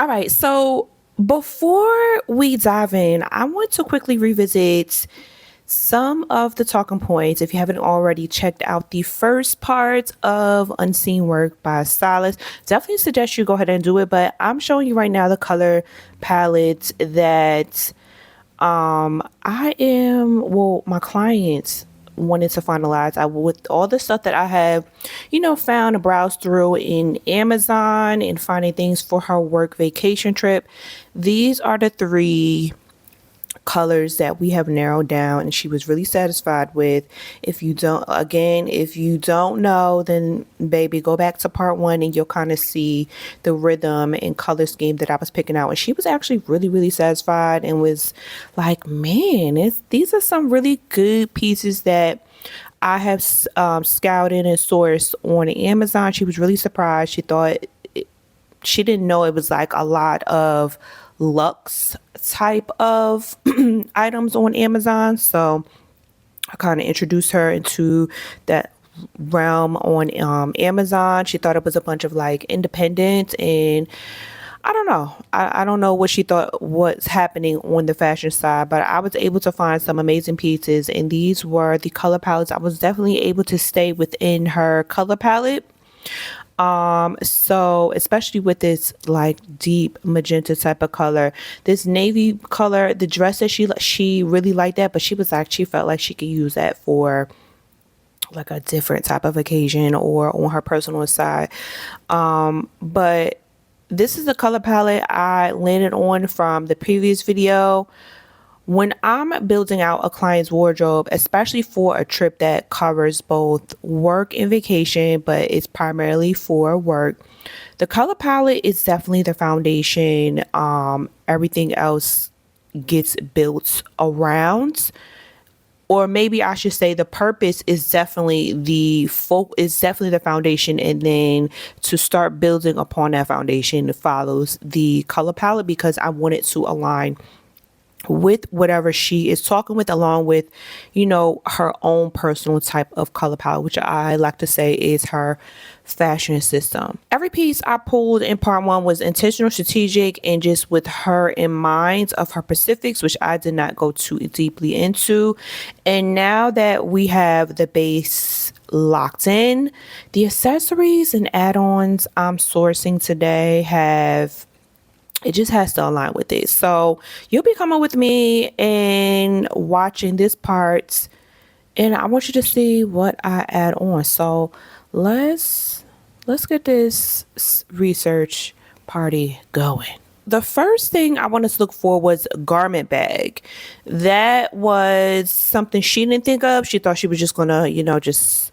All right, so before we dive in, I want to quickly revisit some of the talking points. If you haven't already checked out the first part of Unseen Work by Stylist, definitely suggest you go ahead and do it. But I'm showing you right now the color palette that my clients wanted to finalize. I with all the stuff that I have, found and browsed through in Amazon and finding things for her work vacation trip. These are the three colors that we have narrowed down and she was really satisfied with. If you don't know, then baby, go back to part one and you'll kind of see the rhythm and color scheme that I was picking out. And she was actually really, really satisfied and was like, man, these are some really good pieces that I have scouted and sourced on Amazon. She was really surprised. She didn't know it was like a lot of luxe type of items on Amazon. So I kind of introduced her into that realm on Amazon. She thought it was a bunch of like independent, and I don't know. I don't know what she thought was happening on the fashion side, but I was able to find some amazing pieces, and these were the color palettes. I was definitely able to stay within her color palette. So especially with this like deep magenta type of color, this navy color, the dress that she really liked that, but she felt like she could use that for like a different type of occasion or on her personal side. But this is the color palette I landed on from the previous video. When I'm building out a client's wardrobe, especially for a trip that covers both work and vacation, but it's primarily for work, the color palette is definitely the foundation. Everything else gets built around, or maybe I should say the purpose is definitely the foundation, and then to start building upon that foundation follows the color palette because I want it to align with whatever she is talking with, along with, her own personal type of color palette, which I like to say is her fashion system. Every piece I pulled in part one was intentional, strategic, and just with her in mind of her specifics, which I did not go too deeply into. And now that we have the base locked in, the accessories and add-ons I'm sourcing today it just has to align with it. So you'll be coming with me and watching this part, and I want you to see what I add on. So let's get this research party going. The first thing I wanted to look for was a garment bag. That was something she didn't think of. She thought she was just gonna, just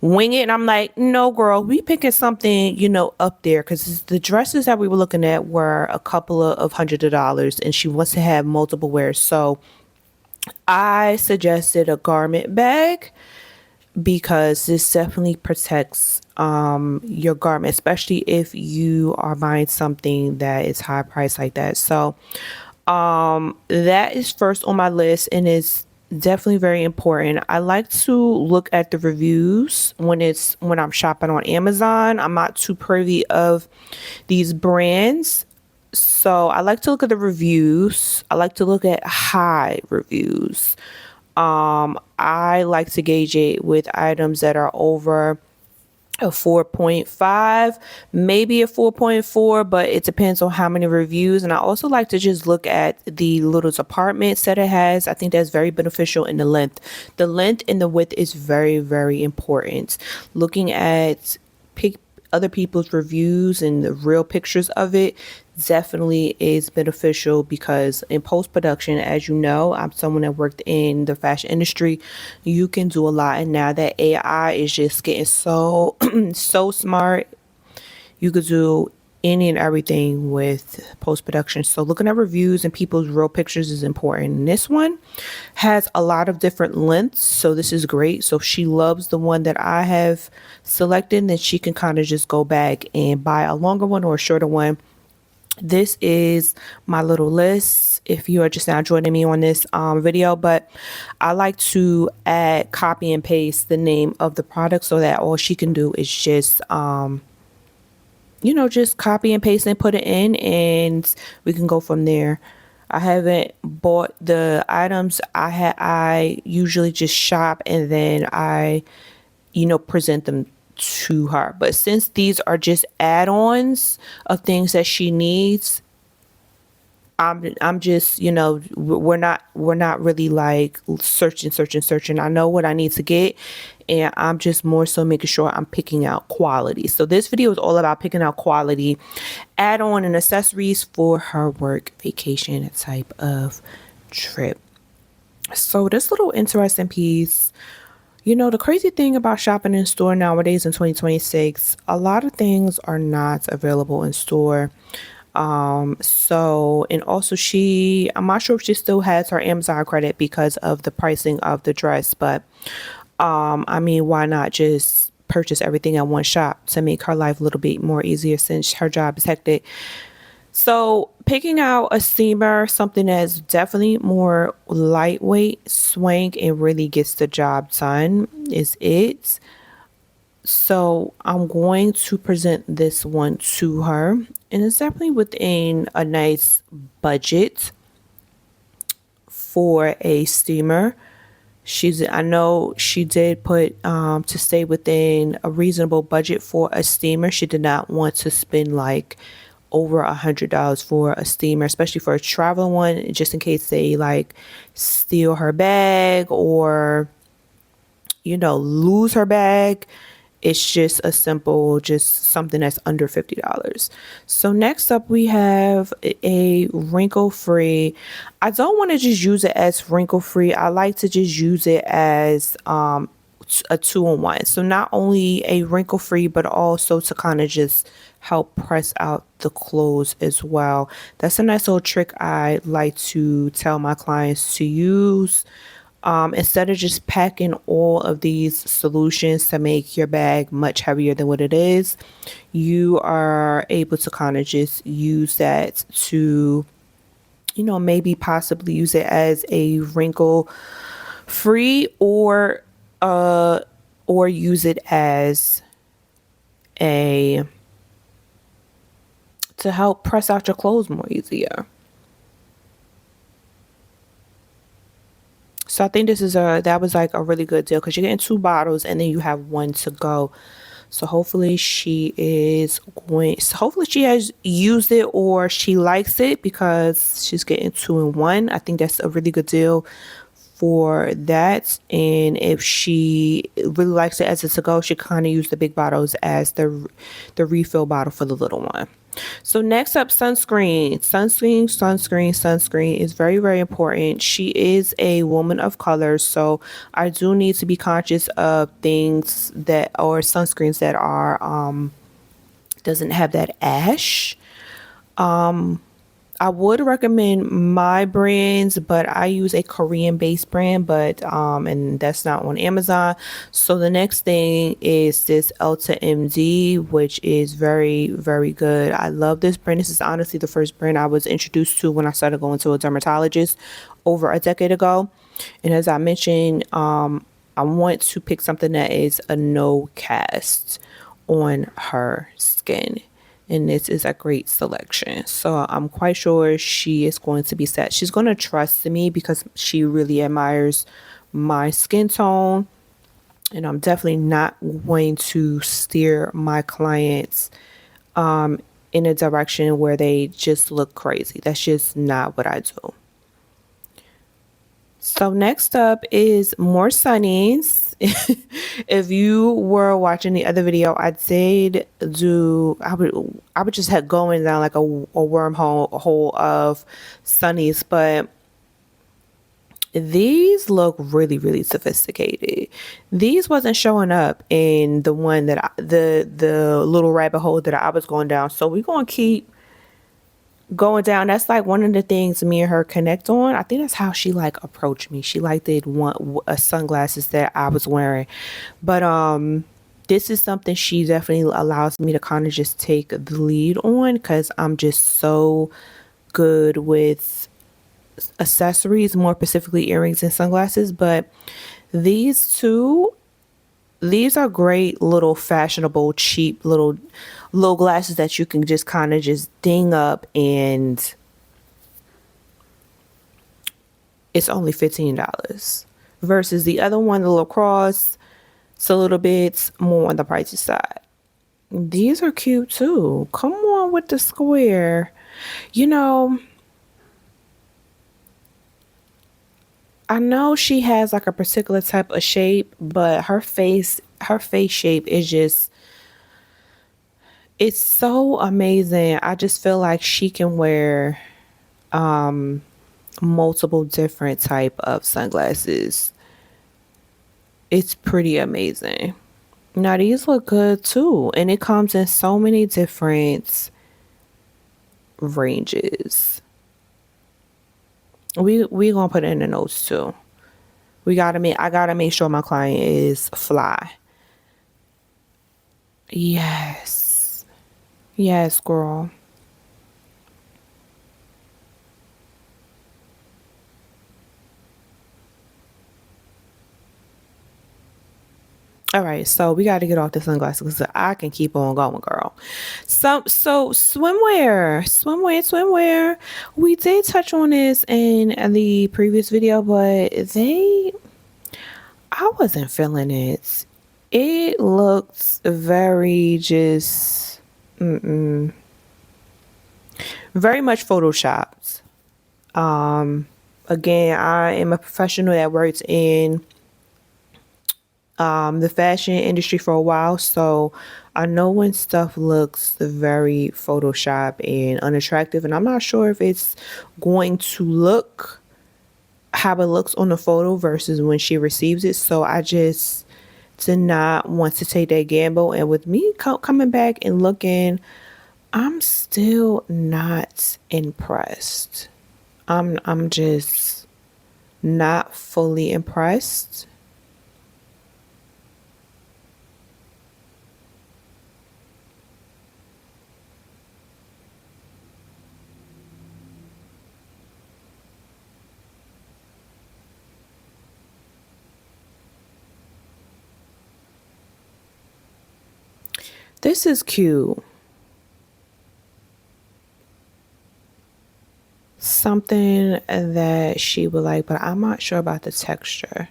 wing it. And I'm like, no, girl, we picking something, up there, because the dresses that we were looking at were a couple of hundreds of dollars, and she wants to have multiple wears. So I suggested a garment bag because this definitely protects your garment, especially if you are buying something that is high price like that. So that is first on my list, and it's definitely very important. I like to look at the reviews when I'm shopping on Amazon. I'm not too privy of these brands, so I like to look at the reviews. I like to look at high reviews. I like to gauge it with items that are over a 4.5, maybe a 4.4, but it depends on how many reviews. And I also like to just look at the little departments that it has. I think that's very beneficial. In the length and the width is very, very important. Looking at other people's reviews and the real pictures of it definitely is beneficial, because in post-production, as you know, I'm someone that worked in the fashion industry. You can do a lot, and now that AI is just getting so so smart, you could do any and everything with post-production. So looking at reviews and people's real pictures is important. And this one has a lot of different lengths, so this is great. So if she loves the one that I have selected, then she can kind of just go back and buy a longer one or a shorter one. This is my little list if you are just now joining me on this video, but I like to copy and paste the name of the product so that all she can do is just just copy and paste and put it in, and we can go from there. I haven't bought the items. I usually just shop and then I present them to her. But since these are just add-ons of things that she needs, I'm just, we're not really like searching. I know what I need to get, and I'm just more so making sure I'm picking out quality. So this video is all about picking out quality add-on and accessories for her work vacation type of trip. So this little interesting piece, the crazy thing about shopping in store nowadays in 2026, a lot of things are not available in store. And also I'm not sure if she still has her Amazon credit because of the pricing of the dress, but, I mean, why not just purchase everything at one shop to make her life a little bit more easier since her job is hectic. So picking out a steamer, something that's definitely more lightweight, swank, and really gets the job done is it. So I'm going to present this one to her, and it's definitely within a nice budget for a steamer. I know she did put to stay within a reasonable budget for a steamer. She did not want to spend like over $100 for a steamer, especially for a travel one, just in case they like steal her bag or lose her bag. It's just just something that's under $50. So next up we have a wrinkle free. I don't want to just use it as wrinkle free. I like to just use it as a 2-in-1. So not only a wrinkle free, but also to kind of just help press out the clothes as well. That's a nice little trick I like to tell my clients to use. Instead of just packing all of these solutions to make your bag much heavier than what it is, you are able to kind of just use that to, maybe possibly use it as a wrinkle free or use it as a to help press out your clothes more easier. So I think that was like a really good deal because you're getting 2 bottles and then you have 1 to go. So hopefully she has used it or she likes it because she's getting 2-in-1. I think that's a really good deal for that. And if she really likes it as a to go, she kind of use the big bottles as the refill bottle for the little one. So next up, sunscreen. Sunscreen is very, very important. She is a woman of color, so I do need to be conscious of things that or sunscreens that are doesn't have that ash. I would recommend my brands, but I use a Korean based brand, but and that's not on Amazon. So the next thing is this Ulta MD, which is very, very good. I love this brand. This is honestly the first brand I was introduced to when I started going to a dermatologist over a decade ago. And as I mentioned, I want to pick something that is a no cast on her skin. And this is a great selection. So I'm quite sure she is going to be set. She's going to trust me because she really admires my skin tone. And I'm definitely not going to steer my clients in a direction where they just look crazy. That's just not what I do. So next up is more sunnies. If you were watching the other video, I would just have going down like a wormhole of sunnies, but these look really, really sophisticated. These wasn't showing up in the one the little rabbit hole that I was going down. So we're going to keep going down. That's like one of the things me and her connect on. I think that's how she like approached me. She like did want sunglasses that I was wearing, but this is something she definitely allows me to kind of just take the lead on because I'm just so good with accessories, more specifically earrings and sunglasses. But these two, these are great little fashionable, cheap little glasses that you can just kind of just ding up, and it's only $15 versus the other one, the lacrosse. It's a little bit more on the pricey side. These are cute too. Come on with the square. You know, I know she has like a particular type of shape, but her face shape is just, it's so amazing. I just feel like she can wear multiple different type of sunglasses. It's pretty amazing. Now these look good too, and it comes in so many different ranges. We gonna put it in the notes too. I gotta make sure my client is fly. Yes. Yes, girl. All right, so we got to get off the sunglasses because I can keep on going, girl. So swimwear. We did touch on this in the previous video, but I wasn't feeling it. It looked very just, very much photoshopped. Again, I am a professional that works in the fashion industry for a while, so I know when stuff looks very Photoshop and unattractive, and I'm not sure if it's going to look how it looks on the photo versus when she receives it. So I just did not want to take that gamble. And with me coming back and looking, I'm still not impressed. I'm just not fully impressed. This is cute. Something that she would like, but I'm not sure about the texture.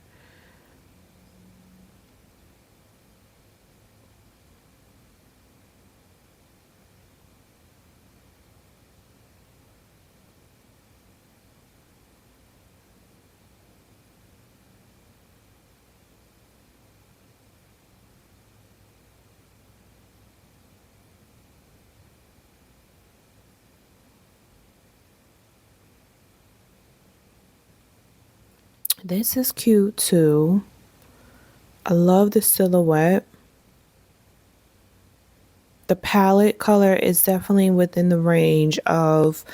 This is cute too. I love the silhouette. The palette color is definitely within the range of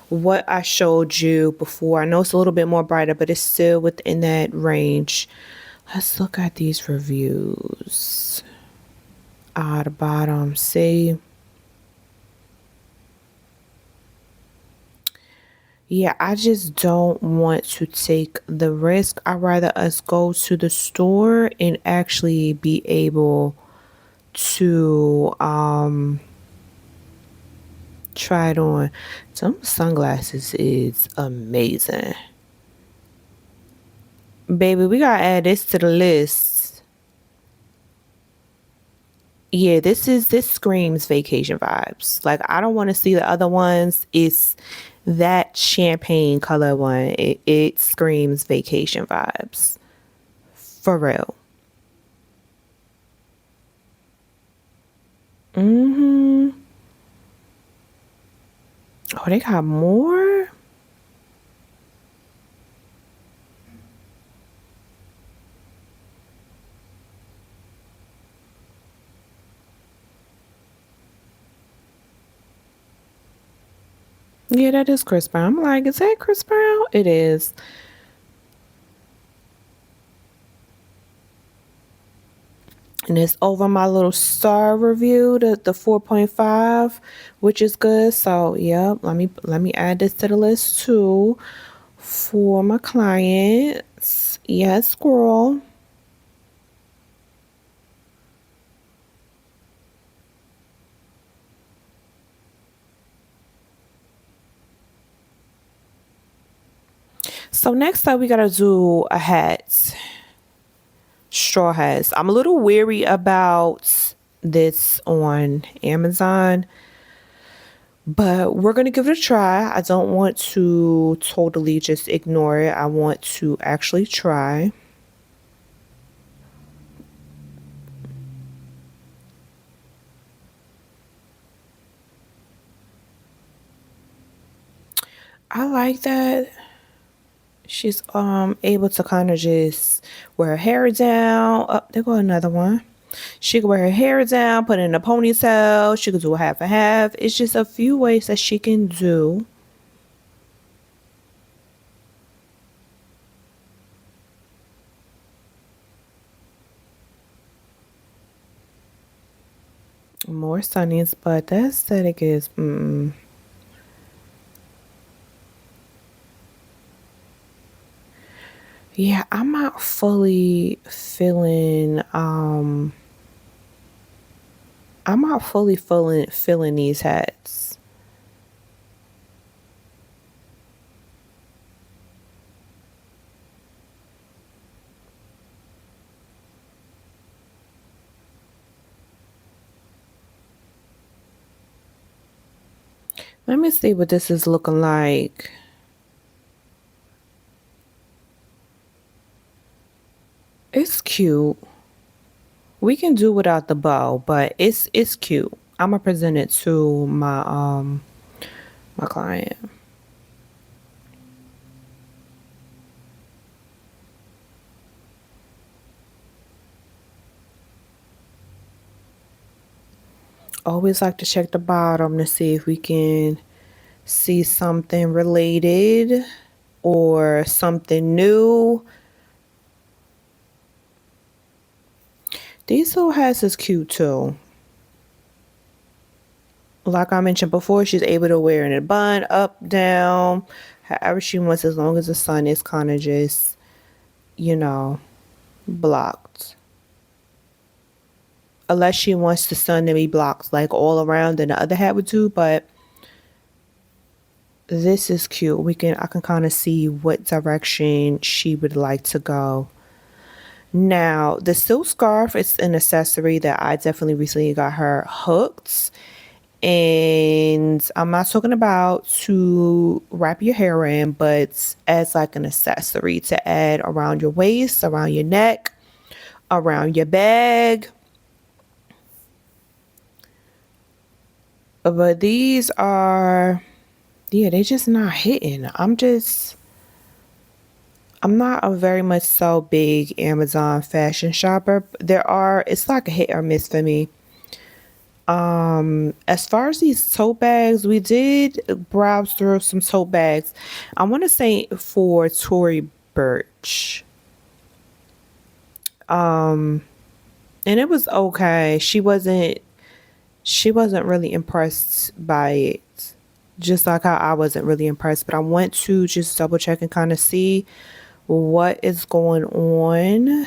what I showed you before. I know it's a little bit more brighter, but it's still within that range. Let's look at these reviews. The bottom, see? Yeah, I just don't want to take the risk. I'd rather us go to the store and actually be able to try it on. Some sunglasses is amazing. Baby, we gotta add this to the list. Yeah, this screams vacation vibes. Like I don't want to see the other ones. It's that champagne color one. It screams vacation vibes. For real. Mm-hmm. Oh, they got more? Yeah, that is Chris Brown. I'm like, is that Chris Brown? It is. And it's over my little star review, the 4.5, which is good. So yep, let me add this to the list too for my clients. Yes, girl. So next up, we gotta do a hat, straw hats. I'm a little weary about this on Amazon, but we're gonna give it a try. I don't want to totally just ignore it. I want to actually try. I like that she's able to kind of just wear her hair down. Oh, there go another one. She could wear her hair down, put it in a ponytail. She could do a half and half. It's just a few ways that she can do. More sunnies, but that aesthetic is yeah, I'm not fully feeling I'm not fully feeling these hats. Let me see what this is looking like. It's cute. We can do without the bow, but it's cute. I'm gonna present it to my client. Always like to check the bottom to see if we can see something related or something new. These little hats is cute too. Like I mentioned before, she's able to wear it in a bun, up, down, however she wants, as long as the sun is kind of just, you know, blocked. Unless she wants the sun to be blocked like all around, then the other hat would do. But this is cute. I can kind of see what direction she would like to go. Now, the silk scarf is an accessory that I definitely recently got her hooked. And I'm not talking about to wrap your hair in, but as like an accessory to add around your waist, around your neck, around your bag. But these are, yeah, they just not hitting. I'm not a very much so big Amazon fashion shopper. It's like a hit or miss for me. As far as these tote bags, we did browse through some tote bags. I want to say for Tory Burch. And it was okay. She wasn't really impressed by it. Just like how I wasn't really impressed, but I went to just double check and kind of see what is going on.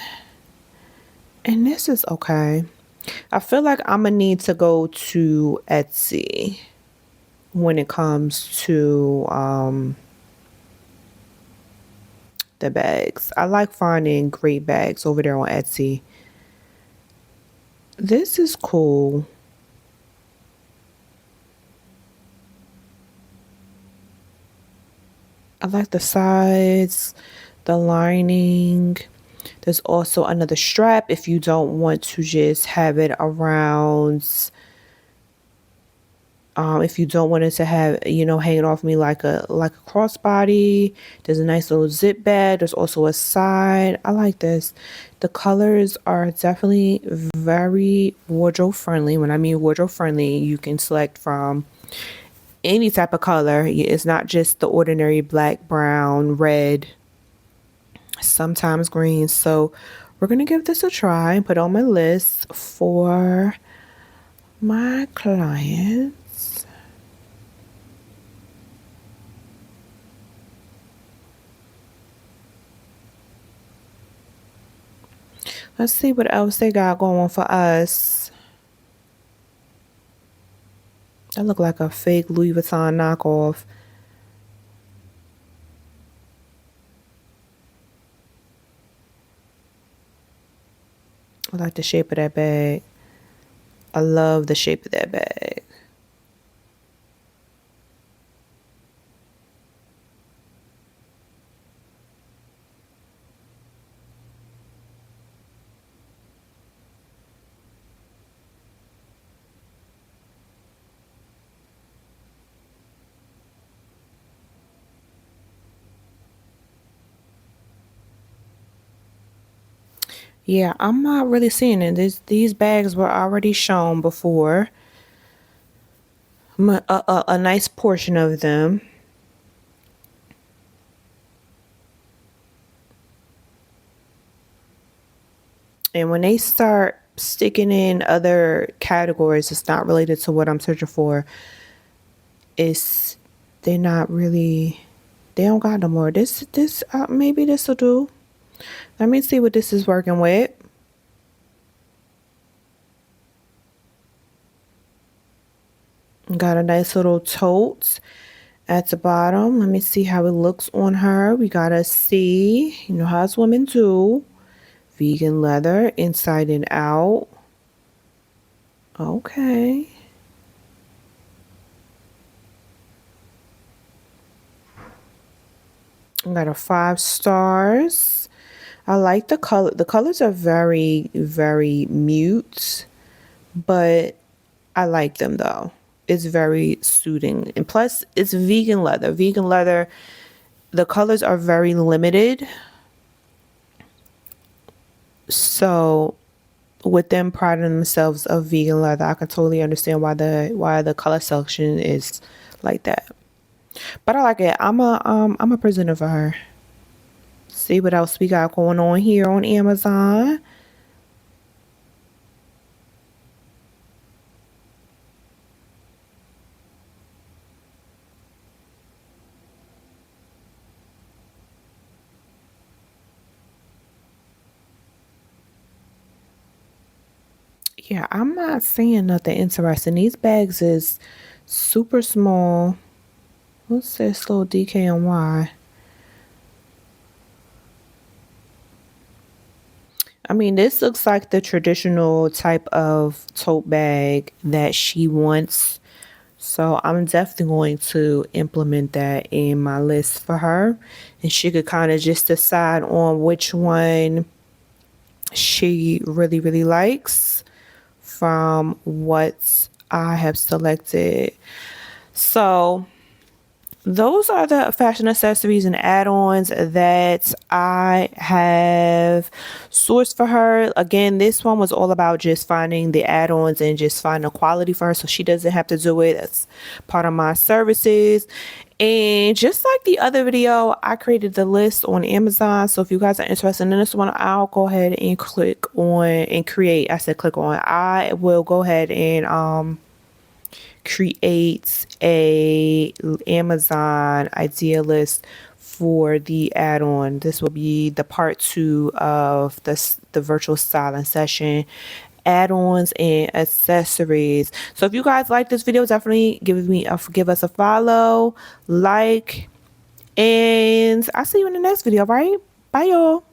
And this is okay. I feel like I'm gonna need to go to Etsy when it comes to the bags. I like finding great bags over there on Etsy. This is cool. I like the sides, the lining. There's also another strap if you don't want to just have it around. If you don't want it to have, hanging off me like a crossbody. There's a nice little zip bag. There's also a side. I like this. The colors are definitely very wardrobe friendly. When I mean wardrobe friendly, you can select from any type of color. It's not just the ordinary black, brown, red, sometimes green. So we're gonna give this a try and put on my list for my clients. Let's see what else they got going for us. That look like a fake Louis Vuitton knockoff. I like the shape of that bag. I love the shape of that bag. Yeah, I'm not really seeing it. These bags were already shown before. A nice portion of them. And when they start sticking in other categories, it's not related to what I'm searching for. It's they're not really. They don't got no more. This maybe this will do. Let me see what this is working with. Got a nice little tote at the bottom. Let me see how it looks on her. We got a C. You know how it's women do. Vegan leather, inside and out. Okay. I got a 5 stars. I like the color. The colors are very, very mute, but I like them though. It's very suiting. And plus, it's vegan leather. Vegan leather, the colors are very limited. So, with them priding themselves of vegan leather, I can totally understand why the color selection is like that. But I like it. I'm a presenter for her. See what else we got going on here on Amazon. Yeah, I'm not seeing nothing interesting. These bags is super small. What's this little DKNY? I mean, this looks like the traditional type of tote bag that she wants. So I'm definitely going to implement that in my list for her. And she could kind of just decide on which one she really, really likes from what I have selected. So those are the fashion accessories and add-ons that I have sourced for her. Again, this one was all about just finding the add-ons and just finding quality for her so she doesn't have to do it as part of my services. And just like the other video, I created the list on Amazon. So if you guys are interested in this one, I'll go ahead and click on and create. I said click on. I will go ahead and create a Amazon idea list for the add-on. This will be the part 2 of the virtual styling session, add-ons and accessories. So if you guys like this video, definitely give us a follow, like, and I'll see you in the next video. Right, bye y'all.